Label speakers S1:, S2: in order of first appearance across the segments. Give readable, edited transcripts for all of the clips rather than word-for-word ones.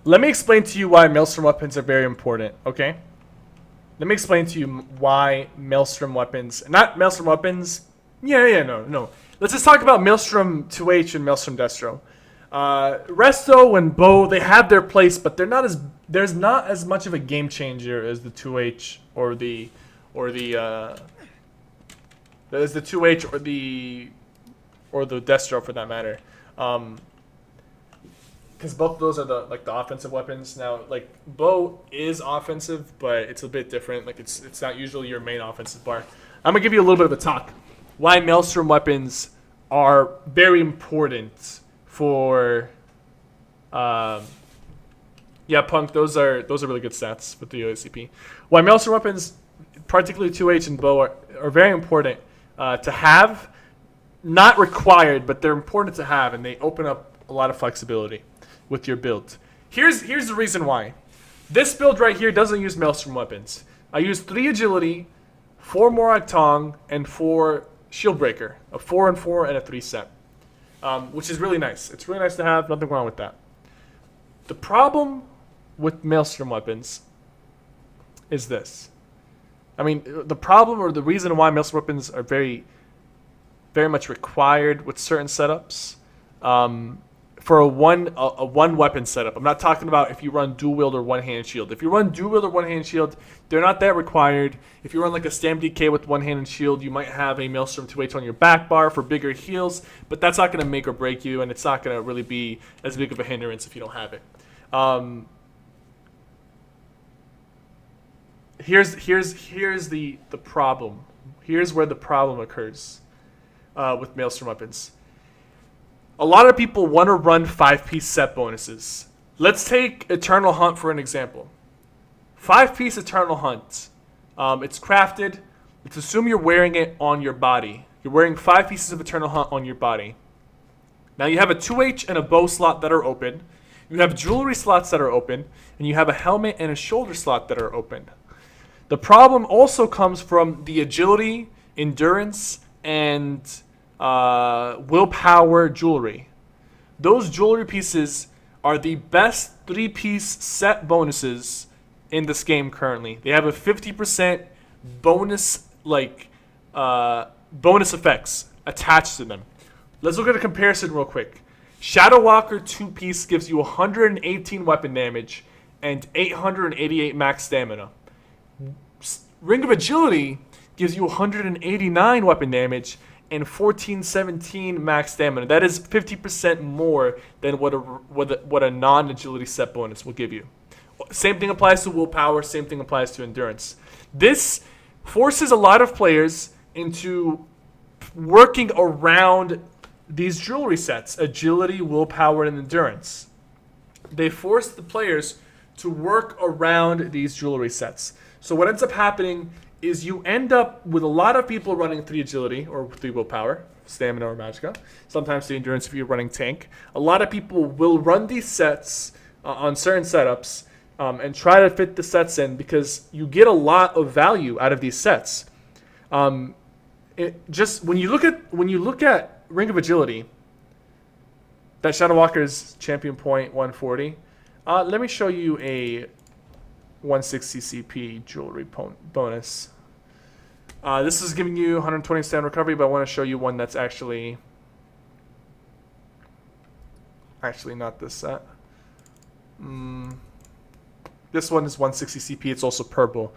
S1: Let me explain to you why Maelstrom weapons are very important, okay? Let me explain to you why Maelstrom weapons... Not Maelstrom weapons... No. Let's just talk about Maelstrom 2H and Maelstrom Destro. Resto and Bow, they have their place, but there's not as much of a game changer as the 2H as the 2H or the Destro for that matter. Because both of those are the offensive weapons. Now, like, Bow is offensive, but it's a bit different. Like, it's not usually your main offensive bar. I'm gonna give you a little bit of a talk. Why Maelstrom weapons are very important for Punk. Those are really good stats with the OCP. Why Maelstrom weapons, particularly 2H and Bow, are very important to have. Not required, but they're important to have, and they open up a lot of flexibility with your build. Here's the reason why. This build right here doesn't use Maelstrom weapons. I use 3 agility, 4 Morag Tong, and 4 Shield Breaker. A 4 and 4 and a 3 set. Which is really nice. It's really nice to have. Nothing wrong with that. The problem with Maelstrom weapons is this. I mean, the problem or the reason why Maelstrom weapons are very, very much required with certain setups. For a one weapon setup. I'm not talking about if you run dual wield or one hand shield. If you run dual wield or one hand shield, they're not that required. If you run like a Stam DK with one hand and shield, you might have a Maelstrom 2H on your back bar for bigger heals, but that's not going to make or break you, and it's not going to really be as big of a hindrance if you don't have it. Here's the problem. Here's where the problem occurs with Maelstrom weapons. A lot of people want to run 5-piece set bonuses. Let's take Eternal Hunt for an example. 5-piece Eternal Hunt. It's crafted. Let's assume you're wearing it on your body. You're wearing 5 pieces of Eternal Hunt on your body. Now you have a 2H and a bow slot that are open. You have jewelry slots that are open. And you have a helmet and a shoulder slot that are open. The problem also comes from the agility, endurance, and willpower jewelry. Those jewelry pieces are the best 3-piece set bonuses in this game currently. They have a 50% bonus bonus effects attached to them. Let's look at a comparison real quick. Shadow Walker 2-piece gives you 118 weapon damage and 888 max stamina. Ring of Agility gives you 189 weapon damage and 1417 max stamina. That is 50% more than what a non-agility set bonus will give you. Same thing applies to willpower. Same thing applies to endurance. This forces a lot of players into working around these jewelry sets: agility, willpower, and endurance. They force the players to work around these jewelry sets. So what ends up happening is you end up with a lot of people running 3 agility or 3 willpower, stamina or magicka, sometimes 3 endurance if you're running tank. A lot of people will run these sets on certain setups and try to fit the sets in because you get a lot of value out of these sets. Just when you look at Ring of Agility, that Shadow Walker's champion point 140. Let me show you a 160 CP jewelry bonus. This is giving you 120 stand recovery, but I want to show you one that's actually not this set. This one is 160 CP. It's also purple.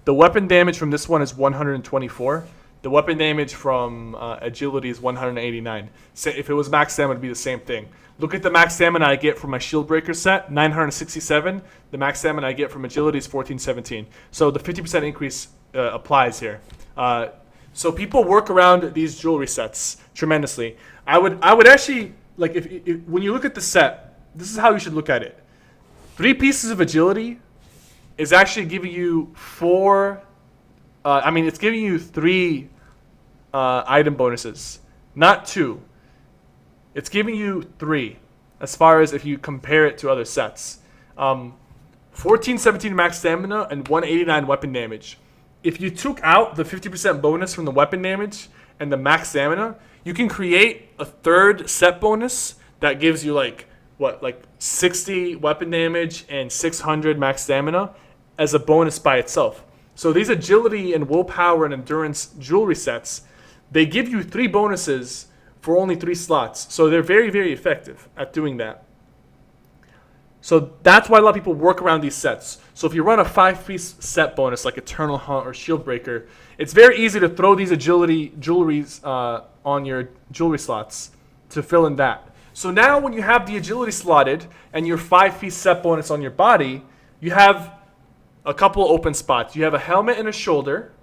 S1: The weapon damage from this one is 124. The weapon damage from agility is 189. So if it was max stamina, it would be the same thing. Look at the max stamina I get from my Shield Breaker set, 967. The max stamina I get from agility is 1417. So the 50% increase applies here. So people work around these jewelry sets tremendously. I would actually, like, if when you look at the set, this is how you should look at it. 3 pieces of agility is actually giving you 4... it's giving you 3 item bonuses, not 2. It's giving you 3, as far as if you compare it to other sets. 1417 max stamina and 189 weapon damage. If you took out the 50% bonus from the weapon damage and the max stamina, you can create a third set bonus that gives you like like 60 weapon damage and 600 max stamina as a bonus by itself. So these agility and willpower and endurance jewelry sets, they give you 3 bonuses for only 3 slots. So they're very, very effective at doing that. So that's why a lot of people work around these sets. So if you run a 5-piece set bonus like Eternal Hunt or Shield Breaker, it's very easy to throw these agility jewelries on your jewelry slots to fill in that. So now when you have the agility slotted and your 5-piece set bonus on your body, you have a couple open spots. You have a helmet and a shoulder.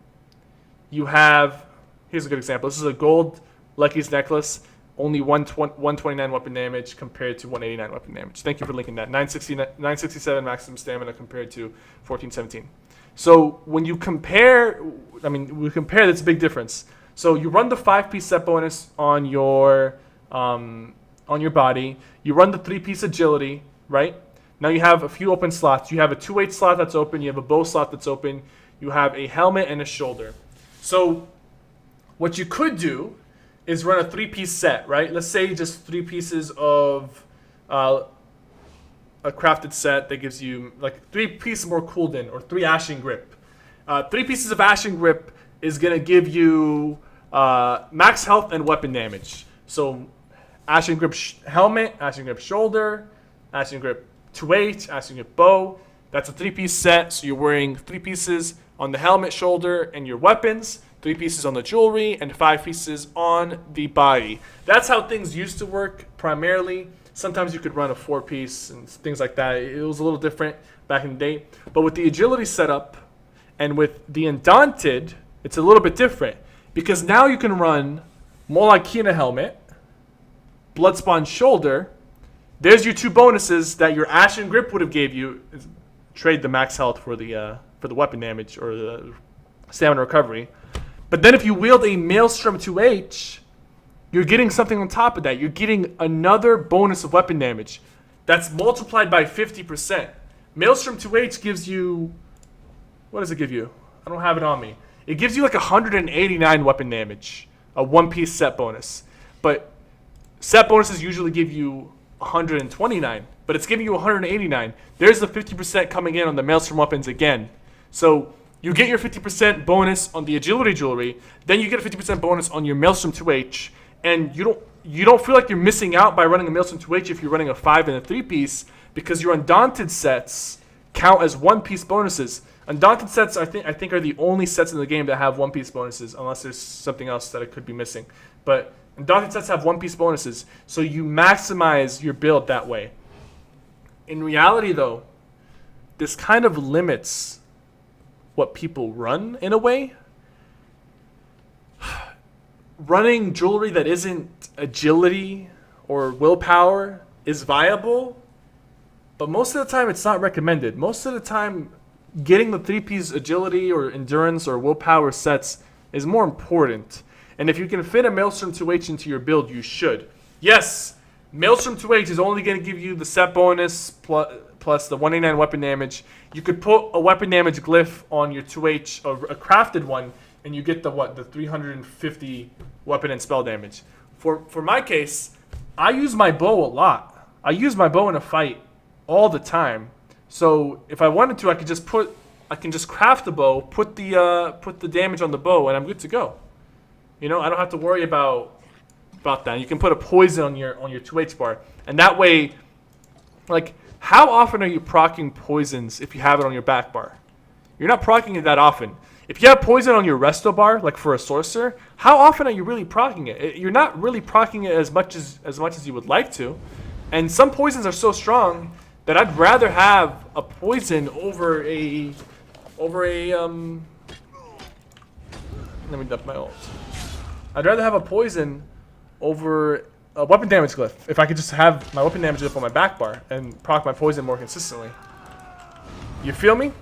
S1: You have, here's a good example. This is a gold Lucky's necklace. Only 129 weapon damage compared to 189 weapon damage. Thank you for linking that. 967 maximum stamina compared to 1417. So when you compare, that's a big difference. So you run the 5-piece set bonus on your body. You run the 3-piece agility, right? Now you have a few open slots. You have a 2-weight slot that's open. You have a bow slot that's open. You have a helmet and a shoulder. So what you could do is run a 3-piece set, right? Let's say just 3 pieces of a crafted set that gives you like 3 pieces more Coolden or 3 Ashen Grip. 3 pieces of Ashen Grip is gonna give you max health and weapon damage. So Ashen Grip helmet, Ashen Grip shoulder, Ashen Grip 2-weight, Ashen Grip bow. That's a 3-piece set. So you're wearing 3 pieces on the helmet, shoulder, and your weapons. 3 pieces on the jewelry, and 5 pieces on the body. That's how things used to work primarily. Sometimes you could run a 4-piece and things like that. It was a little different back in the day. But with the agility setup and with the Undaunted, it's a little bit different. Because now you can run Molakina helmet, Bloodspawn shoulder. There's your 2 bonuses that your Ashen Grip would have gave you. Trade the max health for the weapon damage or the stamina recovery. But then if you wield a Maelstrom 2H, you're getting something on top of that. You're getting another bonus of weapon damage. That's multiplied by 50%. Maelstrom 2H gives you... What does it give you? I don't have it on me. It gives you like 189 weapon damage. A 1-piece set bonus. But set bonuses usually give you 129. But it's giving you 189. There's the 50% coming in on the Maelstrom weapons again. So... you get your 50% bonus on the agility jewelry, then you get a 50% bonus on your Maelstrom 2H, and you don't feel like you're missing out by running a Maelstrom 2H if you're running a 5 and a 3-piece, because your Undaunted sets count as 1-piece bonuses. Undaunted sets, I think are the only sets in the game that have 1-piece bonuses, unless there's something else that I could be missing. But Undaunted sets have 1-piece bonuses, so you maximize your build that way. In reality, though, this kind of limits what people run in a way. Running jewelry that isn't agility or willpower is viable, but most of the time it's not recommended. Most of the time, getting the 3-piece agility or endurance or willpower sets is more important. And if you can fit a Maelstrom 2H into your build, you should. Yes, Maelstrom 2H is only going to give you the set bonus plus the 189 weapon damage. You could put a weapon damage glyph on your 2H, a crafted one, and you get the 350 weapon and spell damage. For my case, I use my bow a lot. I use my bow in a fight all the time. So if I wanted to, I can just craft the bow, put the damage on the bow, and I'm good to go. You know, I don't have to worry about that. You can put a poison on your 2H bar, and that way, like, how often are you proccing poisons if you have it on your back bar? You're not proccing it that often. If you have poison on your resto bar, like for a sorcerer, how often are you really proccing it? You're not really proccing it as much as you would like to. And some poisons are so strong that I'd rather have a poison over a let me dump my ult. I'd rather have a poison over a weapon damage glyph if I could just have my weapon damage glyph on my back bar and proc my poison more consistently. You feel me?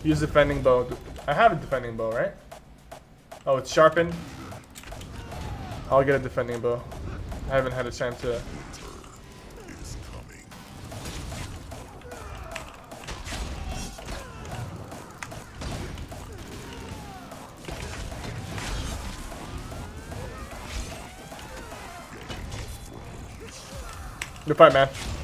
S1: Use defending bow. I have a defending bow, right? Oh, it's sharpened. I'll get a defending bow. I haven't had a chance to. Good fight, man.